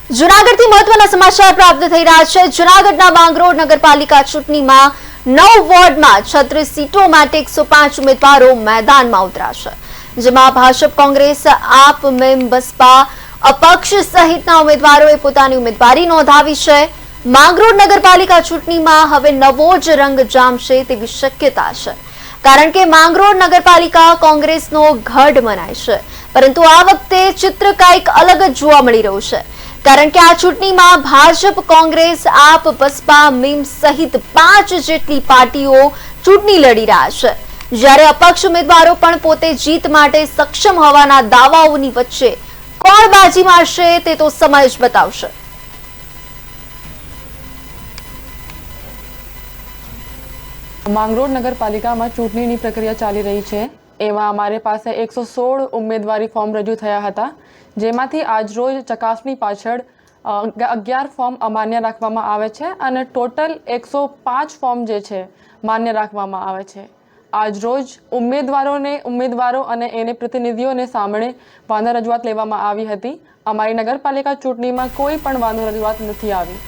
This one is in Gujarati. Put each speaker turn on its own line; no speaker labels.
જૂનાગઢથી મહત્વના સમાચાર પ્રાપ્ત થઈ રહ્યા છે। જૂનાગઢના માંગરોળ નગરપાલિકા ચૂંટણીમાં 9 વોર્ડમાં 36 સીટો માટે 105 ઉમેદવારો મેદાનમાં ઉતર્યા છે, જેમાં ભાજપ, કોંગ્રેસ, આપ, મેમ, બસપા, અપક્ષ સહિતના ઉમેદવારોએ પોતાની ઉમેદવારી નોંધાવી છે। માંગરોળ નગરપાલિકા ચૂંટણીમાં હવે નવો જ રંગ જામશે તેવી શક્યતા છે, કારણ કે માંગરોળ નગરપાલિકા કોંગ્રેસનો ગઢ મનાય છે, પરંતુ આ વખતે ચિત્ર કંઈક અલગ જ જોવા મળી રહ્યું છે, કારણ કે આ ચૂંટણીમાં ભાજપ, કોંગ્રેસ, આપ, બસપા, મીમ સહિત 5 જેટલી પાર્ટીઓ ચૂંટણી લડી રહ્યા છે, જ્યારે અપક્ષ ઉમેદવારો પણ પોતે જીત માટે સક્ષમ હોવાના દાવાઓની વચ્ચે કોણ બાજી મારશે તે તો સમય જ બતાવશે।
માંગરોળ નગરપાલિકામાં ચૂંટણીની પ્રક્રિયા ચાલી રહી છે। એમાં અમારી પાસે 116 ઉમેદવારી ફોર્મ રજૂ થયા હતા, જેમાંથી આજરોજ ચકાસણી પાછળ 11 ફોર્મ અમાન્ય રાખવામાં આવે છે અને ટોટલ 105 ફોર્મ જે છે માન્ય રાખવામાં આવે છે। આજરોજ ઉમેદવારો અને એને પ્રતિનિધિઓને સામે વાંધા રજૂઆત લેવામાં આવી હતી। અમારી નગરપાલિકા ચૂંટણીમાં કોઈ પણ વાંધો રજૂઆત નથી આવી।